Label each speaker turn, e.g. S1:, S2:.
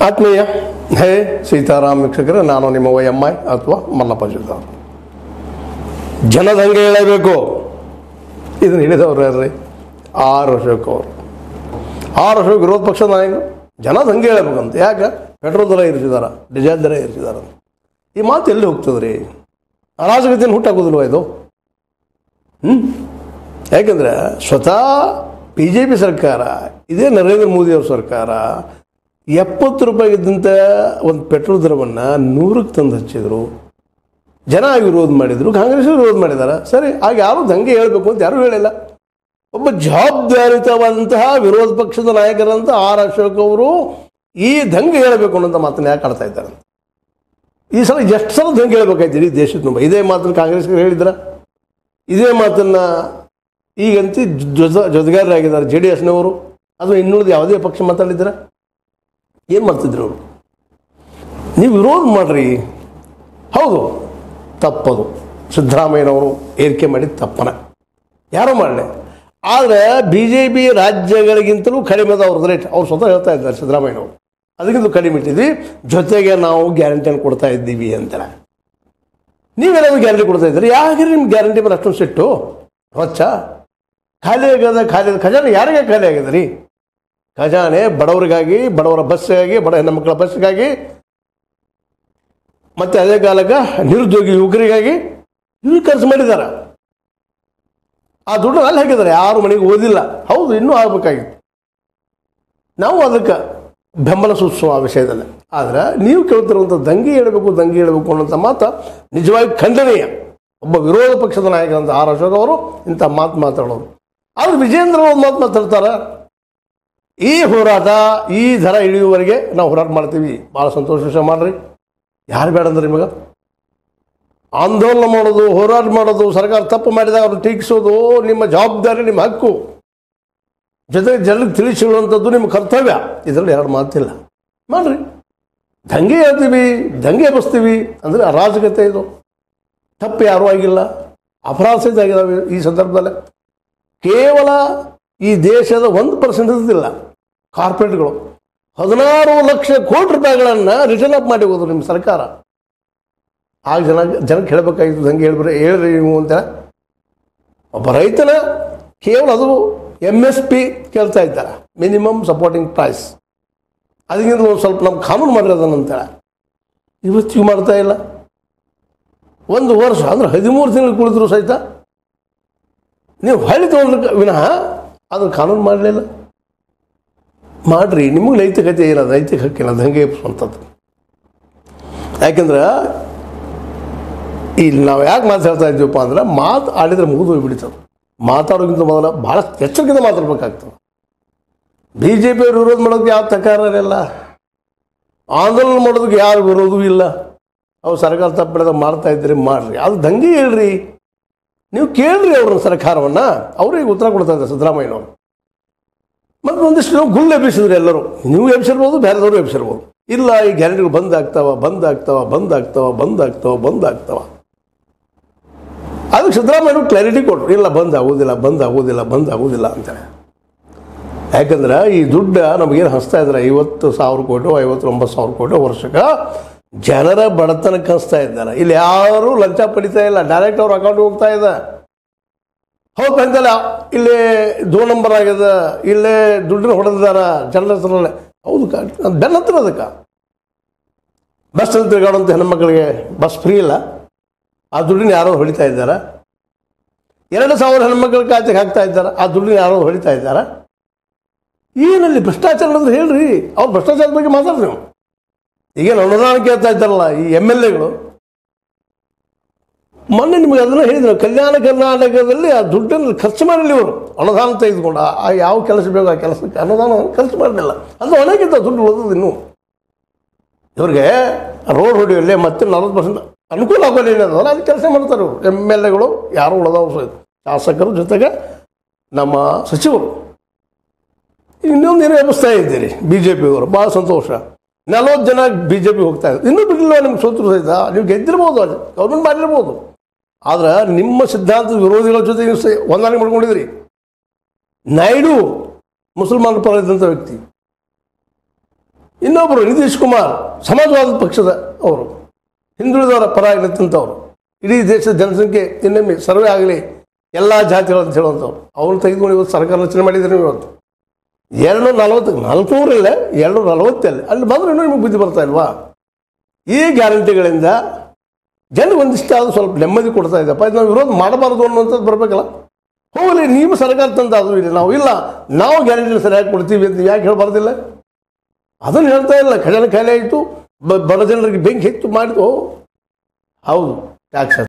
S1: ಆತ್ಮೀಯ ಹೇ ಸೀತಾರಾಮ್ ವೀಕ್ಷಕರೇ, ನಾನು ನಿಮ್ಮ ವೈಎಂಐ ಅಥವಾ ಮಲ್ಲಪ್ಪ ಜುಲ್ದಾರ್. ಜನದಂಗೆ ಹೇಳಬೇಕು. ಇದನ್ನು ಹೇಳಿದವರು ಯಾರ್ರಿ? ಆರ್ ಅಶೋಕ್ ಅವರು. ಆರ್ ಅಶೋಕ್ ವಿರೋಧ ಪಕ್ಷದ ನಾಯಕರು. ಜನದಂಗೆ ಹೇಳಬೇಕಂತ. ಯಾಕೆ? ಪೆಟ್ರೋಲ್ ದರ ಏರಿಸಿದಾರ, ಡೀಸೆಲ್ ದರ ಏರಿಸಿದಾರ. ಈ ಮಾತು ಎಲ್ಲಿ ಹೋಗ್ತದ್ರಿ? ಅರಾಜಕತೆಯನ್ನು ಹುಟ್ಟಾಕೋದಿಲ್ವ ಇದು? ಯಾಕೆಂದರೆ ಸ್ವತಃ BJP ಸರ್ಕಾರ, ಇದೇ ನರೇಂದ್ರ ಮೋದಿಯವ್ರ ಸರ್ಕಾರ 70 ರೂಪಾಯಿಗಿದ್ದಂಥ ಒಂದು ಪೆಟ್ರೋಲ್ ದರವನ್ನು 100ಕ್ಕೆ ತಂದು ಹಚ್ಚಿದ್ರು. ಜನ ವಿರೋಧ ಮಾಡಿದರು, ಕಾಂಗ್ರೆಸ್ ವಿರೋಧ ಮಾಡಿದ್ದಾರೆ. ಸರಿ, ಆಗ ಯಾರು ದಂಗೆ ಹೇಳಬೇಕು ಅಂತ ಯಾರೂ ಹೇಳಿಲ್ಲ. ಒಬ್ಬ ಜವಾಬ್ದಾರಿಯುತವಾದಂತಹ ವಿರೋಧ ಪಕ್ಷದ ನಾಯಕರಂತ ಆರ್ ಅಶೋಕ್ ಅವರು ಈ ದಂಗೆ ಹೇಳಬೇಕು ಅನ್ನೋಂಥ ಮಾತನ್ನು ಯಾಕೆ ಆಡ್ತಾ ಇದ್ದಾರೆ? ಈ ಸಲ ಎಷ್ಟು ಸಲ ದಂಗೆ ಹೇಳಬೇಕಾಯ್ತು ಈ ದೇಶದ ತುಂಬ? ಇದೇ ಮಾತನ್ನು ಕಾಂಗ್ರೆಸ್ಗೆ ಹೇಳಿದ್ರ? ಇದೇ ಮಾತನ್ನು ಈಗಂತೂ ಜೊತೆಗಾರರಾಗಿದ್ದಾರೆ JDSನವರು. ಅದು ಇನ್ನುಳಿದ ಯಾವುದೇ ಪಕ್ಷ ಮಾತಾಡಿದ್ರೆ ಏನು ಮಾಡ್ತಿದ್ರು ಅವರು? ನೀವು ವಿರೋಧ ಮಾಡ್ರಿ. ಹೌದು, ತಪ್ಪದು. ಸಿದ್ದರಾಮಯ್ಯನವರು ಏರಿಕೆ ಮಾಡಿದ ತಪ್ಪನ ಯಾರೋ ಮಾಡಲಿ. ಆದರೆ BJP ರಾಜ್ಯಗಳಿಗಿಂತಲೂ ಕಡಿಮೆ ಅದ ಅವ್ರದ್ದು ರೇಟ್. ಅವ್ರು ಸ್ವತಃ ಹೇಳ್ತಾ ಇದ್ದಾರೆ ಸಿದ್ದರಾಮಯ್ಯನವರು, ಅದಕ್ಕಿಂತ ಕಡಿಮೆ ಇಟ್ಟಿದ್ವಿ, ಜೊತೆಗೆ ನಾವು ಗ್ಯಾರಂಟಿಯನ್ನು ಕೊಡ್ತಾ ಇದ್ದೀವಿ ಅಂತಾರೆ. ನೀವೇನಾದ್ರು ಗ್ಯಾರಂಟಿ ಕೊಡ್ತಾ ಇದ್ದೀರಿ? ಯಾಕೆ ನಿಮ್ಮ ಗ್ಯಾರಂಟಿ ಮೇಲೆ ಅಷ್ಟೊಂದು ಸಿಟ್ಟು? ಹೊಚ್ಚ ಖಾಲಿ ಆಗದ ಖಜಾನೆ ಯಾರಿಗೆ ಖಾಲಿ ಆಗಿದೆ ರೀ? ಖಜಾನೆ ಬಡವರಿಗಾಗಿ, ಬಡವರ ಬಸ್ಸಿಗಾಗಿ, ಬಡ ಹೆಣ್ಣುಮಕ್ಕಳ ಬಸ್ಸಿಗಾಗಿ, ಮತ್ತು ಅದೇ ಕಾಲಕ್ಕೆ ನಿರುದ್ಯೋಗಿ ಯುವಕರಿಗಾಗಿ ಇವ್ರು ಖರ್ಚು ಮಾಡಿದ್ದಾರೆ. ಆ ದುಡ್ಡು ಅಲ್ಲಿ ಹಾಕಿದ್ದಾರೆ. ಯಾರು ಮನೆಗೆ ಓದಿಲ್ಲ. ಹೌದು, ಇನ್ನೂ ಆಗಬೇಕಾಗಿತ್ತು. ನಾವು ಅದಕ್ಕೆ ಬೆಂಬಲ ಸೂಚಿಸುವ ಆ ವಿಷಯದಲ್ಲಿ. ಆದರೆ ನೀವು ಕೇಳ್ತಿರುವಂಥ ದಂಗೆ ಹೇಳಬೇಕು ಅನ್ನೋಂಥ ಮಾತು ನಿಜವಾಗಿ ಖಂಡನೀಯ. ಒಬ್ಬ ವಿರೋಧ ಪಕ್ಷದ ನಾಯಕರಂತ ಆರ್ ಅಶೋಕ್ ಅವರು ಇಂಥ ಮಾತು ಮಾತಾಡೋದು. ಆದರೆ ವಿಜೇಂದ್ರ ಒಂದು ಮಾತು ಮಾತಾಡ್ತಾರೆ, ಈ ಹೋರಾಟ, ಈ ದರ ಇಳಿಯುವವರೆಗೆ ನಾವು ಹೋರಾಟ ಮಾಡ್ತೀವಿ. ಭಾಳ ಸಂತೋಷ ವಿಷಯ ಮಾಡ್ರಿ. ಯಾರು ಬೇಡ ಅಂದ್ರೆ ನಿಮಗೆ ಆಂದೋಲನ ಮಾಡೋದು, ಹೋರಾಟ ಮಾಡೋದು, ಸರ್ಕಾರ ತಪ್ಪು ಮಾಡಿದಾಗ ಅವ್ರನ್ನ ಟೀಕಿಸೋದು ನಿಮ್ಮ ಜವಾಬ್ದಾರಿ, ನಿಮ್ಮ ಹಕ್ಕು. ಜೊತೆಗೆ ಜನರಿಗೆ ತಿಳಿಸಿ ಹೇಳುವಂಥದ್ದು ನಿಮ್ಮ ಕರ್ತವ್ಯ. ಇದರಲ್ಲಿ ಎರಡು ಮಾತಿಲ್ಲ. ಮಾಡ್ರಿ. ದಂಗೆ ಹೇಳ್ತೀವಿ, ದಂಗೆ ಬಸ್ತೀವಿ ಅಂದರೆ ಅರಾಜಕತೆ. ಇದು ತಪ್ಪು ಯಾರೂ ಆಗಿಲ್ಲ, ಅಪರಾಧ ಆಗಿದ್ದಾವೆ. ಈ ಸಂದರ್ಭದಲ್ಲಿ ಕೇವಲ ಈ ದೇಶದ 1% ಇಲ್ಲ, ಕಾರ್ಪೊರೇಟ್ಗಳು 16 ಲಕ್ಷ ಕೋಟಿ ರೂಪಾಯಿಗಳನ್ನು ರಿಟರ್ನ್ ಅಪ್ ಮಾಡಿ ಹೋದ್ರು ನಿಮ್ಮ ಸರ್ಕಾರ. ಆಗ ಜನಕ್ಕೆ ಹೇಳಬೇಕಾಗಿತ್ತು, ದಂಗೆ ಹೇಳ್ರಿ ನೀವು ಅಂತ. ಒಬ್ಬ ರೈತನ ಕೇವಲ ಅದು MSP ಕೇಳ್ತಾ ಇದ್ದಾರೆ, ಮಿನಿಮಮ್ ಸಪೋರ್ಟಿಂಗ್ ಪ್ರೈಸ್. ಅದಕ್ಕಿಂತ ಒಂದು ಸ್ವಲ್ಪ ನಮ್ಮ ಕಾನೂನು ಮಾಡಿರೋದನ್ನಂತೇಳಿ ಇವತ್ತಿಗೂ ಮಾಡ್ತಾ ಇಲ್ಲ. 1 ವರ್ಷ ಅಂದರೆ 13 ತಿಂಗಳು ಕುಳಿದ್ರು ಸಹಿತ ನೀವು ಹೊಳ್ಳಿ ತೊಗೊಂಡ್ರೆ ವಿನಃ ಅದನ್ನು ಕಾನೂನು ಮಾಡಲಿಲ್ಲ. ಮಾಡಿರಿ. ನಿಮಗೆ ನೈತಿಕತೆ ಏನದು? ನೈತಿಕ ಹಕ್ಕಿಲ್ಲ ದಂಗೆ ಎಬ್ಬಿಸುವಂಥದ್ದು. ಯಾಕೆಂದ್ರೆ ಇಲ್ಲಿ ನಾವು ಯಾಕೆ ಮಾತಾಡ್ತಾ ಇದ್ದೀವಪ್ಪ ಅಂದ್ರೆ, ಮಾತು ಆಡಿದ್ರೆ ಮುಗಿದು ಹೋಗ್ಬಿಡ್ತದೆ. ಮಾತಾಡೋಕ್ಕಿಂತ ಮೊದಲು ಭಾಳ ಎಚ್ಚರಿಕೆಯಿಂದ ಮಾತಾಡ್ಬೇಕಾಗ್ತದೆ. BJP ಅವ್ರು ವಿರೋಧ ಮಾಡೋದಕ್ಕೆ ಯಾವ ತಕರಾರಿಲ್ಲ, ಆಂದೋಲನ ಮಾಡೋದಕ್ಕೆ ಯಾರು ವಿರೋಧವೂ ಇಲ್ಲ. ಅವ್ರು ಸರ್ಕಾರ ತಪ್ಪಿಡೋದು ಮಾಡ್ತಾ ಇದ್ದೀರಿ, ಮಾಡಿರಿ. ಅದು ದಂಗೆ ಹೇಳ್ರಿ. ನೀವು ಕೇಳ್ರಿ ಅವ್ರನ್ನ, ಸರ್ಕಾರವನ್ನು. ಅವ್ರಿಗೆ ಉತ್ತರ ಕೊಡ್ತಾ ಇದ್ದಾರೆ ಸಿದ್ದರಾಮಯ್ಯನವರು. ಮತ್ತು ಒಂದಿಷ್ಟು ನಾವು ಗುಳ್ಳು ಎಬ್ಬಿಸಿದ್ರು ಎಲ್ಲರೂ. ನೀವು ಎಬ್ಸಿರ್ಬೋದು, ಬೇರೆದವರು ಎಬ್ಸಿರ್ಬೋದು. ಇಲ್ಲ, ಈ ಗ್ಯಾರಂಟಿಗಳು ಬಂದಾಗ್ತಾವ. ಅದಕ್ಕೆ ಸಿದ್ದರಾಮಯ್ಯನವರು ಕ್ಲಾರಿಟಿ ಕೊಟ್ಟರು, ಇಲ್ಲ ಬಂದ್ ಆಗೋದಿಲ್ಲ ಅಂತೇಳಿ. ಯಾಕಂದ್ರೆ ಈ ದುಡ್ಡು ನಮಗೇನು ಹಂಚ್ತಾ ಇದ್ದಾರೆ 50,000 ಕೋಟಿ 59,000 ಕೋಟಿ ವರ್ಷಕ್ಕೆ ಜನರ ಬಡತನಕ್ಕೆ ಹಂಚ್ತಾ ಇದ್ದಾರೆ. ಇಲ್ಲಿ ಯಾರೂ ಲಂಚ ಪಡಿತಾ ಇಲ್ಲ, ಡೈರೆಕ್ಟ್ ಅವ್ರ ಅಕೌಂಟ್ಗೆ ಹೋಗ್ತಾ ಇದೆ. ಹೌದು ಅಂತಲ್ಲ, ಇಲ್ಲೇ 2 ನಂಬರ್ ಆಗಿದೆ, ಇಲ್ಲೇ ದುಡ್ಡನ್ನ ಹೊಡೆದಿದ್ದಾರೆ ಜನರ ಹೆಸರಲ್ಲೇ. ಹೌದು, ಅದು ಬೆನ್ನ ಹತ್ರ. ಅದಕ್ಕೆ ಬಸ್ಸಲ್ಲಿ ತಿರುಗಾಡುವಂಥ ಹೆಣ್ಮಕ್ಳಿಗೆ ಬಸ್ ಫ್ರೀ ಇಲ್ಲ, ಆ ದುಡ್ಡಿನ ಯಾರೋ ಹೊಡಿತಾ ಇದ್ದಾರೆ. 2,000 ಹೆಣ್ಮಕ್ಳ ಖಾತೆಗೆ ಹಾಕ್ತಾ ಇದ್ದಾರೆ, ಆ ದುಡ್ಡಿನ ಯಾರೋ ಹೊಡಿತಾ ಇದ್ದಾರೆ. ಏನಲ್ಲಿ ಭ್ರಷ್ಟಾಚಾರ ಅಂದ್ರೆ ಹೇಳ್ರಿ. ಅವ್ರು ಭ್ರಷ್ಟಾಚಾರದ ಬಗ್ಗೆ ಮಾತಾಡ್ರಿ ನೀವು. ಈಗೇನು ಅನುದಾನ ಕೇಳ್ತಾ ಇದ್ದಾರಲ್ಲ ಈ MLAಗಳು. ಮೊನ್ನೆ ನಿಮಗೆ ಅದನ್ನು ಹೇಳಿದ್ರು, ಕಲ್ಯಾಣ ಕರ್ನಾಟಕದಲ್ಲಿ ಆ ದುಡ್ಡನ್ನು ಖರ್ಚು ಮಾಡಲಿ. ಇವರು ಅನುದಾನ ತೆಗೆದುಕೊಂಡು ಆ ಯಾವ ಕೆಲಸ ಬೇಕು ಆ ಕೆಲಸಕ್ಕೆ ಅನುದಾನ ಖರ್ಚು ಮಾಡಲಿಲ್ಲ. ಅದು ಒಣಗಿದ್ದ ದುಡ್ಡು ಉಳಿದದ್ದು. ಇನ್ನೂ ಇವ್ರಿಗೆ ರೋಡ್ ಹೊಡೆಯಲ್ಲಿ ಮತ್ತೆ 40% ಅನುಕೂಲ ಆಗೋಲ್ಲ. ಏನಾದಲ್ಲ ಅದು ಕೆಲಸ ಮಾಡ್ತಾರೆ ಇವರು. MLAಗಳು ಯಾರು ಉಳಿದವರು, ಶಾಸಕರು, ಜೊತೆಗೆ ನಮ್ಮ ಸಚಿವರು. ಇನ್ನೊಂದೇನು ಎಬ್ಬಿಸ್ತಾ ಇದ್ದೀರಿ BJP ಅವರು. ಭಾಳ ಸಂತೋಷ. 40 ಜನ BJP ಹೋಗ್ತಾ ಇದ್ದಾರೆ. ಇನ್ನೂ ಬಿಡಲಿಲ್ಲ ನಿಮ್ಗೆ ಸೋತರು ಸಹಿತ. ನೀವು ಗೆದ್ದಿರ್ಬೋದು, ಅದು ಗೌರ್ಮೆಂಟ್ ಮಾಡಿರ್ಬೋದು. ಆದ್ರೆ ನಿಮ್ಮ ಸಿದ್ಧಾಂತದ ವಿರೋಧಿಗಳ ಜೊತೆ ನೀವು ಹೊಂದಾಣಿಕೆ ಮಾಡ್ಕೊಂಡಿದ್ರಿ. ನಾಯ್ಡು ಮುಸಲ್ಮಾನರ ಪರ ಇದ್ದಂಥ ವ್ಯಕ್ತಿ. ಇನ್ನೊಬ್ಬರು ನಿತೀಶ್ ಕುಮಾರ್ ಸಮಾಜವಾದ ಪಕ್ಷದ ಅವರು, ಹಿಂದುಳಿದವರ ಪರ ನಿಂತಂಥವ್ರು, ಇಡೀ ದೇಶದ ಜನಸಂಖ್ಯೆ ಇನ್ನೊಮ್ಮೆ ಸರ್ವೆ ಆಗಲಿ ಎಲ್ಲ ಜಾತಿಗಳು ಅಂತ ಹೇಳುವಂಥವ್ರು, ಅವ್ರು ತೆಗೆದುಕೊಂಡು ಇವತ್ತು ಸರ್ಕಾರ ರಚನೆ ಮಾಡಿದ್ರೆ ಇವತ್ತು 240 400 ಇಲ್ಲ 240 ಅಲ್ಲಿ ಬಂದ್ರೆ ಇನ್ನೂ ನಿಮಗೆ ಬುದ್ಧಿ ಬರ್ತಾ ಇಲ್ವಾ? ಈ ಗ್ಯಾರಂಟಿಗಳಿಂದ ಜನರಿಗೆ ಒಂದಿಷ್ಟು ಆದರೂ ಸ್ವಲ್ಪ ನೆಮ್ಮದಿ ಕೊಡ್ತಾ ಇದ್ದಪ್ಪ, ಇದು ನಾವು ವಿರೋಧ ಮಾಡಬಾರ್ದು ಅನ್ನೋಂಥದ್ದು ಬರಬೇಕಲ್ಲ. ಹೋಗಲಿ, ನೀವು ಸರ್ಕಾರ ತಂದು ಅದು ಇಲ್ಲ, ನಾವು ಗ್ಯಾರಂಟಿ ಸರಿಯಾಗಿ ಕೊಡ್ತೀವಿ ಅಂತ ಯಾಕೆ ಹೇಳಬಾರ್ದಿಲ್ಲ? ಅದನ್ನು ಹೇಳ್ತಾ ಇಲ್ಲ. ಖಜಾನೆ ಖಾಲಿ ಆಯಿತು, ಬಡ ಜನರಿಗೆ ಬೆಂಕಿ ಹೆಚ್ಚು ಮಾಡಿತು. ಹೌದು, ಟ್ಯಾಕ್ಸ್